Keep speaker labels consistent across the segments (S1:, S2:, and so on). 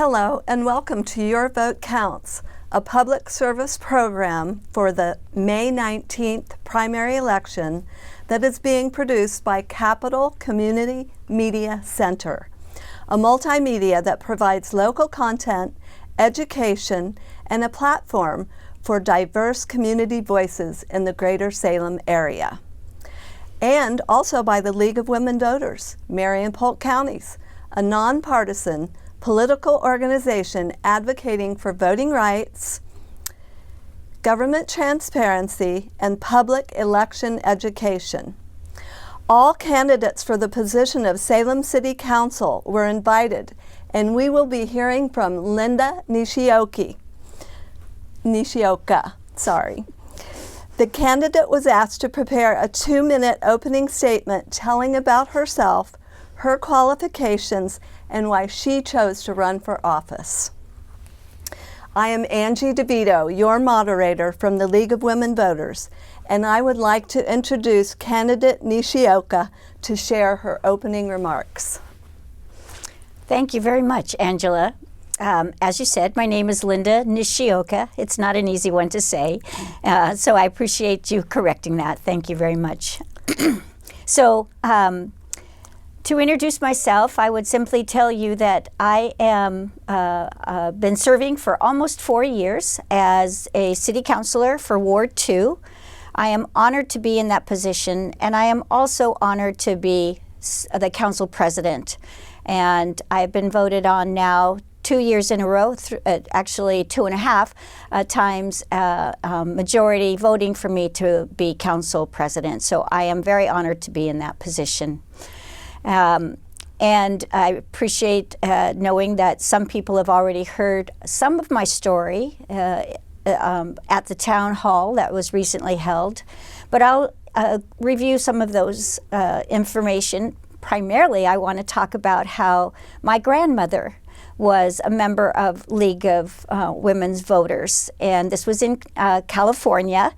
S1: Hello and welcome to Your Vote Counts, a public service program for the May 19th primary election that is being produced by Capital Community Media Center, a multimedia that provides local content, education, and a platform for diverse community voices in the greater Salem area. And also by the League of Women Voters, Marion and Polk counties, a nonpartisan political organization advocating for voting rights, government transparency, and public election education. All candidates for the position of Salem City Council were invited, and we will be hearing from Linda Nishioka. The candidate was asked to prepare a 2-minute opening statement telling about herself, her qualifications, and why she chose to run for office. I am Angie DeVito, your moderator from the League of Women Voters, and I would like to introduce candidate Nishioka to share her opening remarks.
S2: Thank you very much, Angela. As you said, my name is Linda Nishioka. It's not an easy one to say, so I appreciate you correcting that. Thank you very much. To introduce myself, I would simply tell you that I am been serving for almost 4 years as a city councilor for Ward 2. I am honored to be in that position, and I am also honored to be the council president. And I've been voted on now 2 years in a row, actually 2.5 times majority voting for me to be council president. So I am very honored to be in that position. And I appreciate knowing that some people have already heard some of my story at the town hall that was recently held, but I'll review some of those information. Primarily, I want to talk about how my grandmother was a member of League of Women's Voters, and this was in California,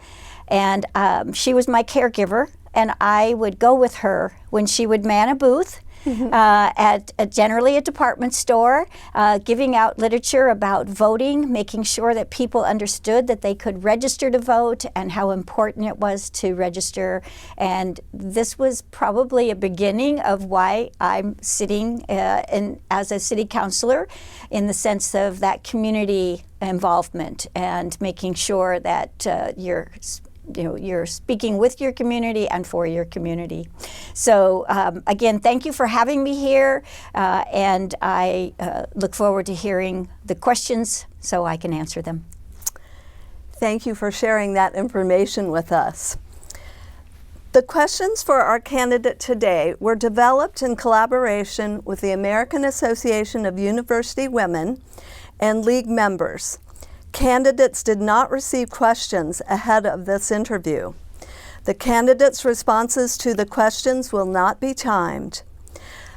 S2: and she was my caregiver. And I would go with her when she would man a booth at generally a department store, giving out literature about voting, making sure that people understood that they could register to vote and how important it was to register. And this was probably a beginning of why I'm sitting as a city councilor, in the sense of that community involvement and making sure that you're speaking with your community and for your community. So again, thank you for having me here, and I look forward to hearing the questions so I can answer them.
S1: Thank you for sharing that information with us. The questions for our candidate today were developed in collaboration with the American Association of University Women and League members. Candidates did not receive questions ahead of this interview. The candidates' responses to the questions will not be timed.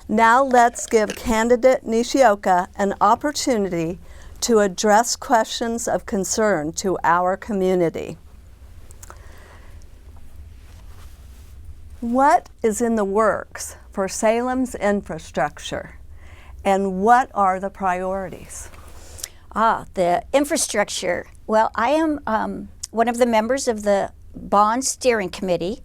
S1: Now let's give candidate Nishioka an opportunity to address questions of concern to our community. What is in the works for Salem's infrastructure, and what are the priorities?
S2: The infrastructure. Well, I am one of the members of the Bond Steering Committee,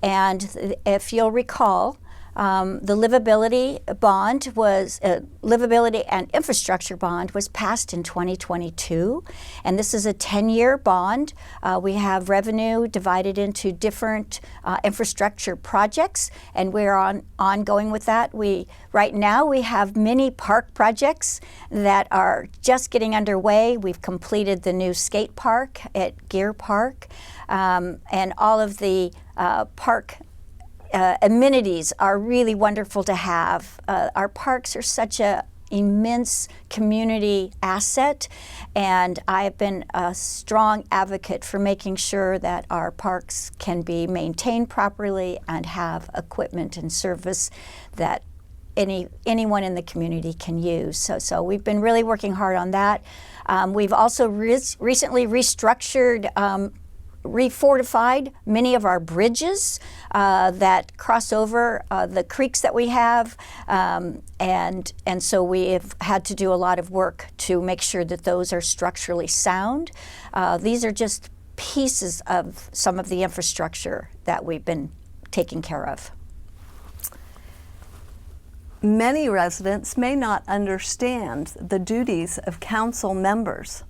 S2: and if you'll recall, the livability bond was livability and infrastructure bond was passed in 2022, and this is a 10-year bond. We have revenue divided into different infrastructure projects, and we're ongoing with that. Right now we have many park projects that are just getting underway. We've completed the new skate park at Gear Park, and all of the park amenities are really wonderful to have. Our parks are such an immense community asset, and I've been a strong advocate for making sure that our parks can be maintained properly and have equipment and service that anyone in the community can use. So we've been really working hard on that. We've also recently restructured refortified many of our bridges that cross over the creeks that we have, and so we have had to do a lot of work to make sure that those are structurally sound. These are just pieces of some of the infrastructure that we've been taking care of.
S1: Many residents may not understand the duties of council members.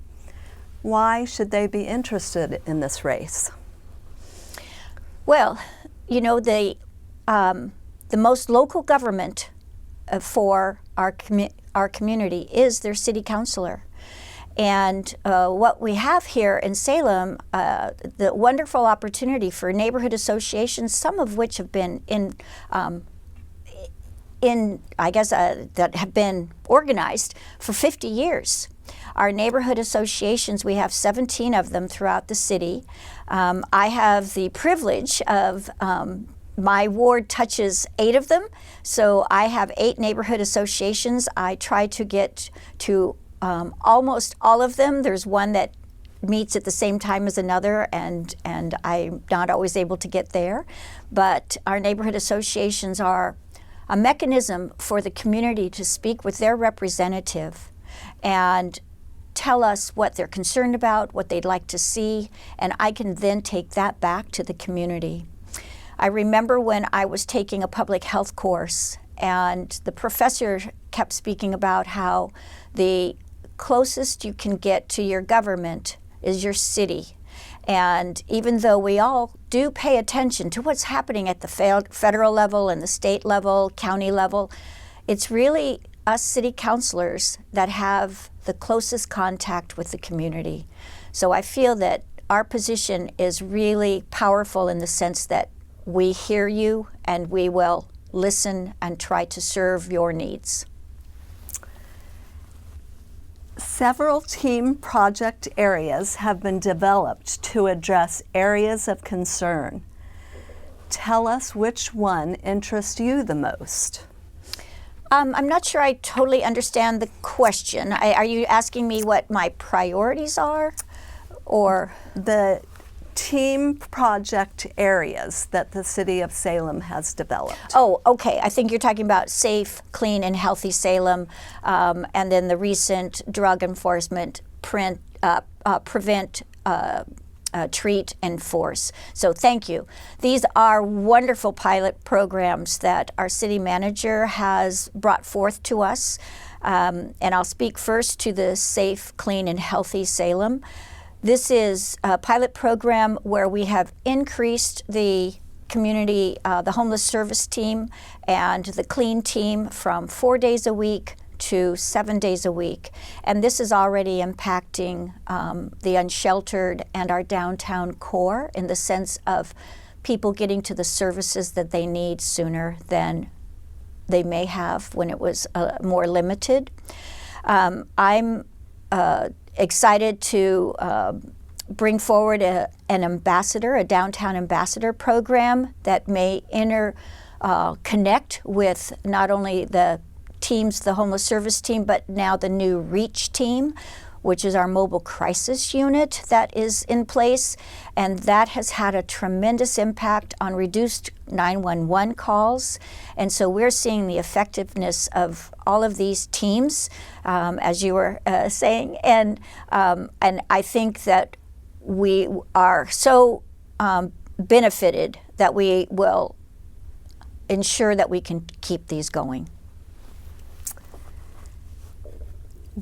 S1: Why should they be interested in this race?
S2: Well, you know, the most local government for our community is their city councilor. And what we have here in Salem, the wonderful opportunity for neighborhood associations, some of which have been that have been organized for 50 years. Our neighborhood associations, we have 17 of them throughout the city. I have the privilege of, my ward touches 8 of them, so I have 8 neighborhood associations. I try to get to almost all of them. There's one that meets at the same time as another, and I'm not always able to get there. But our neighborhood associations are a mechanism for the community to speak with their representative and tell us what they're concerned about, what they'd like to see, and I can then take that back to the community. I remember when I was taking a public health course, and the professor kept speaking about how the closest you can get to your government is your city. And even though we all do pay attention to what's happening at the federal level and the state level, county level, it's really us city councilors that have the closest contact with the community. So I feel that our position is really powerful in the sense that we hear you and we will listen and try to serve your needs.
S1: Several team project areas have been developed to address areas of concern. Tell us which one interests you the most.
S2: I'm not sure I totally understand the question. Are you asking me what my priorities are, or?
S1: The team project areas that the city of Salem has developed.
S2: Oh, okay. I think you're talking about Safe, Clean, and Healthy Salem, and then the recent drug enforcement prevent, treat, enforce. So thank you. These are wonderful pilot programs that our city manager has brought forth to us. And I'll speak first to the Safe, Clean, and Healthy Salem. This is a pilot program where we have increased the community, the homeless service team and the clean team from 4 days a week to 7 days a week. And this is already impacting the unsheltered and our downtown core in the sense of people getting to the services that they need sooner than they may have when it was more limited. I'm excited to bring forward an ambassador, a downtown ambassador program that may connect with not only the teams, the homeless service team, but now the new REACH team, which is our mobile crisis unit that is in place. And that has had a tremendous impact on reduced 911 calls. And so we're seeing the effectiveness of all of these teams, as you were saying. And I think that we are so benefited that we will ensure that we can keep these going.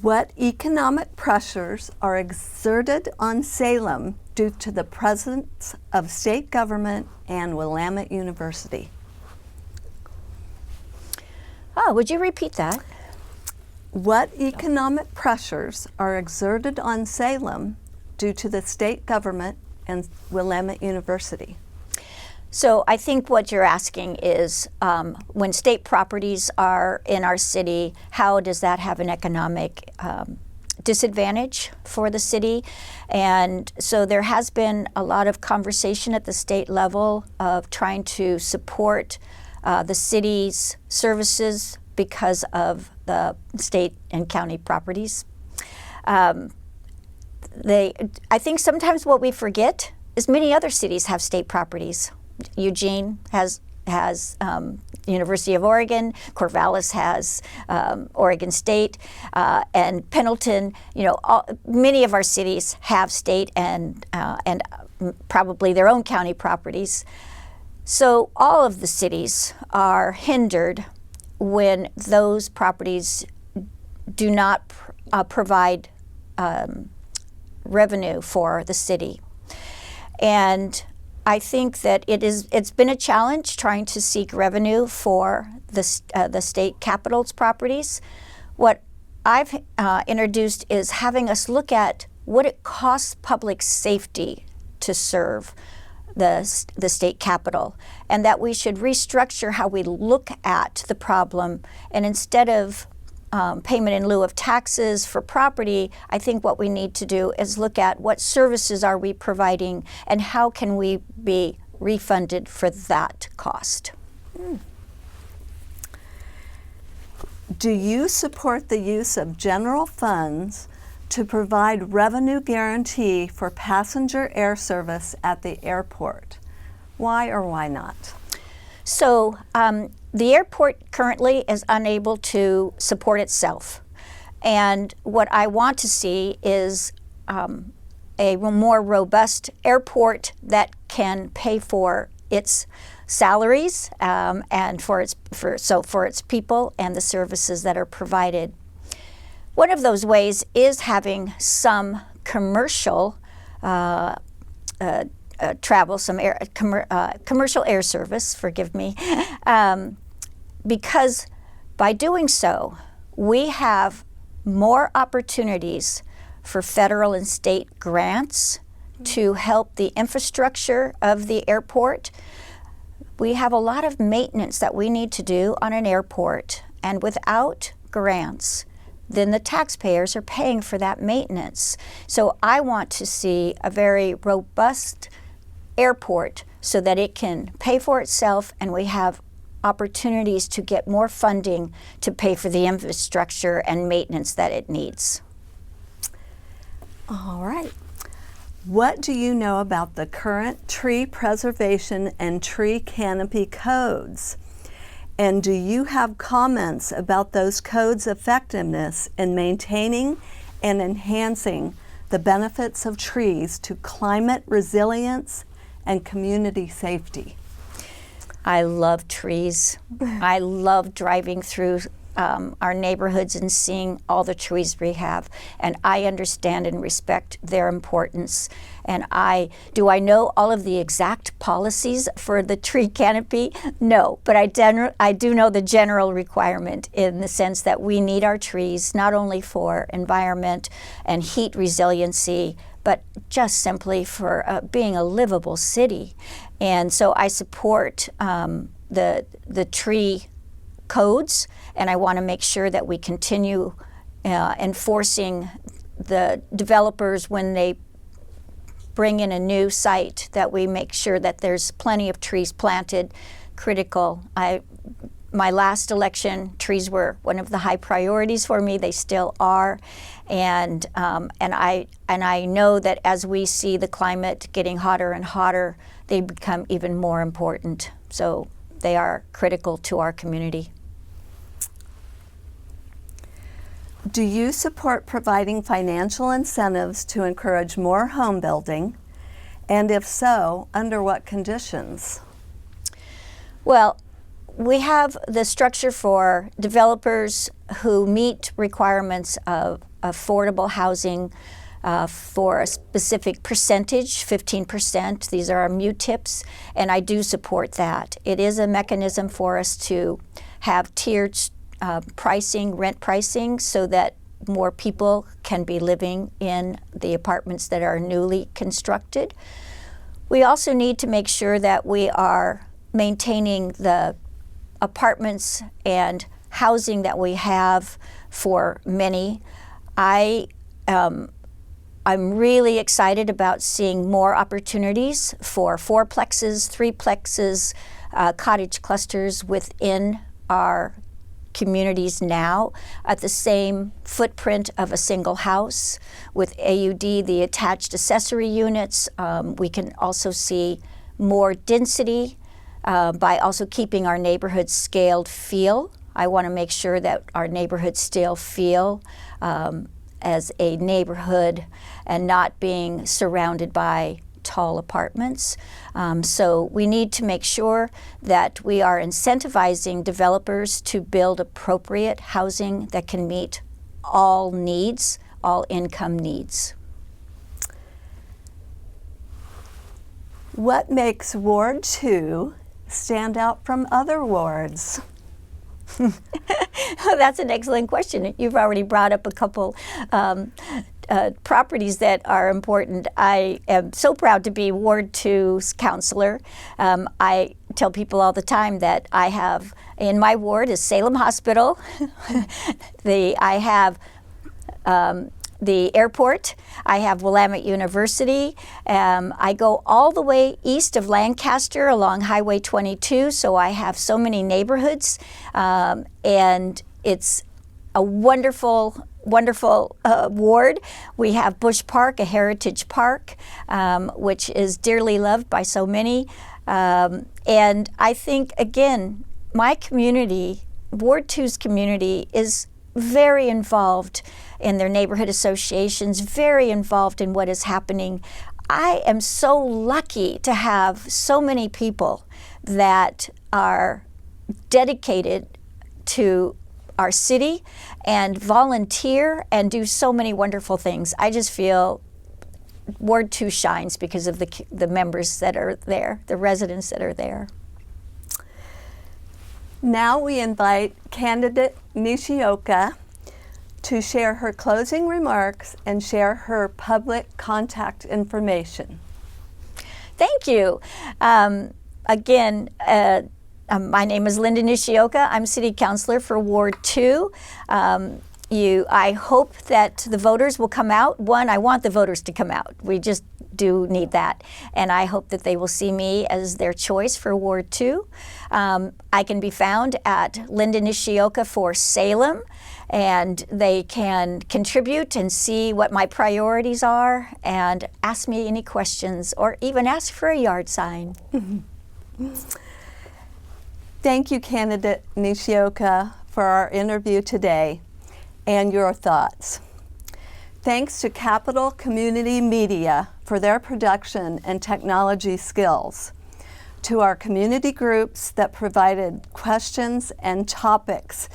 S1: What economic pressures are exerted on Salem due to the presence of state government and Willamette University?
S2: Oh, would you repeat that?
S1: What economic pressures are exerted on Salem due to the state government and Willamette University?
S2: So I think what you're asking is when state properties are in our city, how does that have an economic disadvantage for the city? And so there has been a lot of conversation at the state level of trying to support the city's services because of the state and county properties. I think sometimes what we forget as many other cities have state properties. Eugene has University of Oregon, Corvallis has Oregon State, and Pendleton. Many of our cities have state and probably their own county properties. So all of the cities are hindered when those properties do not provide revenue for the city. And I think that it's been a challenge trying to seek revenue for the state capital's properties. What I've introduced is having us look at what it costs public safety to serve the state capital, and that we should restructure how we look at the problem. And instead of payment in lieu of taxes for property, I think what we need to do is look at what services are we providing and how can we be refunded for that cost.
S1: Do you support the use of general funds to provide revenue guarantee for passenger air service at the airport? Why or why not?
S2: So the airport currently is unable to support itself. And what I want to see is a more robust airport that can pay for its salaries and for its people and the services that are provided. One of those ways is having some commercial travel, some commercial air service, forgive me, because by doing so, we have more opportunities for federal and state grants to help the infrastructure of the airport. We have a lot of maintenance that we need to do on an airport, and without grants, then the taxpayers are paying for that maintenance. So I want to see a very robust airport so that it can pay for itself, and we have opportunities to get more funding to pay for the infrastructure and maintenance that it needs.
S1: All right. What do you know about the current tree preservation and tree canopy codes? And do you have comments about those codes' effectiveness in maintaining and enhancing the benefits of trees to climate resilience and community safety?
S2: I love trees. I love driving through our neighborhoods and seeing all the trees we have, and I understand and respect their importance. And do I know all of the exact policies for the tree canopy? No, but I do know the general requirement in the sense that we need our trees not only for environment and heat resiliency, but just simply for being a livable city. And so I support the tree codes, and I want to make sure that we continue enforcing the developers when they bring in a new site, that we make sure that there's plenty of trees planted. Critical. My last election, trees were one of the high priorities for me. They still are, and I know that as we see the climate getting hotter and hotter, they become even more important. So they are critical to our community.
S1: Do you support providing financial incentives to encourage more home building? And if so, under what conditions?
S2: Well, we have the structure for developers who meet requirements of affordable housing for a specific percentage, 15%. These are our MUTIPs, and I do support that. It is a mechanism for us to have tiered rent pricing, so that more people can be living in the apartments that are newly constructed. We also need to make sure that we are maintaining the apartments and housing that we have for many. I'm really excited about seeing more opportunities for fourplexes, threeplexes, cottage clusters within our communities now at the same footprint of a single house with AUD, the attached accessory units. We can also see more density by also keeping our neighborhood scaled feel. I want to make sure that our neighborhoods still feel as a neighborhood and not being surrounded by tall apartments. So we need to make sure that we are incentivizing developers to build appropriate housing that can meet all needs, all income needs.
S1: What makes Ward 2 stand out from other wards?
S2: That's an excellent question. You've already brought up a couple properties that are important. I am so proud to be Ward 2's councilor. I tell people all the time that I have, in my ward is Salem Hospital. I have the airport. I have Willamette University. I go all the way east of Lancaster along Highway 22, so I have so many neighborhoods, and it's a wonderful ward. We have Bush Park, a heritage park, which is dearly loved by so many. And I think, again, my community, Ward 2's community, is very involved in their neighborhood associations, very involved in what is happening. I am so lucky to have so many people that are dedicated to our city and volunteer and do so many wonderful things. I just feel Ward 2 shines because of the members that are there, the residents that are there.
S1: Now we invite candidate Nishioka to share her closing remarks and share her public contact information.
S2: Thank you. Again, my name is Linda Nishioka. I'm City Councilor for Ward 2. I hope that the voters will come out. One, I want the voters to come out. We just do need that. And I hope that they will see me as their choice for Ward 2. I can be found at Linda Nishioka for Salem, and they can contribute and see what my priorities are and ask me any questions or even ask for a yard sign.
S1: Thank you, candidate Nishioka, for our interview today and your thoughts. Thanks to Capital Community Media for their production and technology skills, to our community groups that provided questions and topics,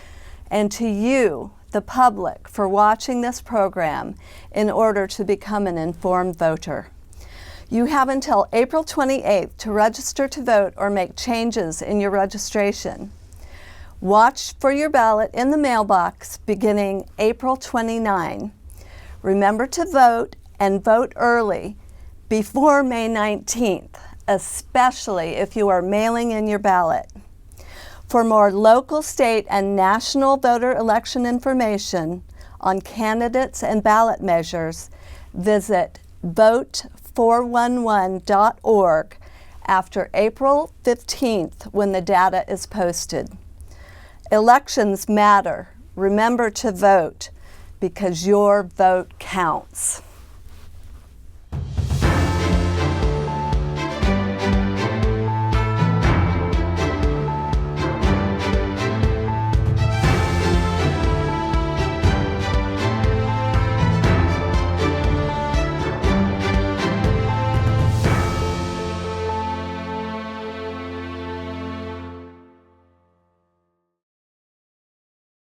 S1: and to you, the public, for watching this program in order to become an informed voter. You have until April 28th to register to vote or make changes in your registration. Watch for your ballot in the mailbox beginning April 29. Remember to vote and vote early before May 19th, especially if you are mailing in your ballot. For more local, state, and national voter election information on candidates and ballot measures, visit vote411.org after April 15th when the data is posted. Elections matter. Remember to vote because your vote counts.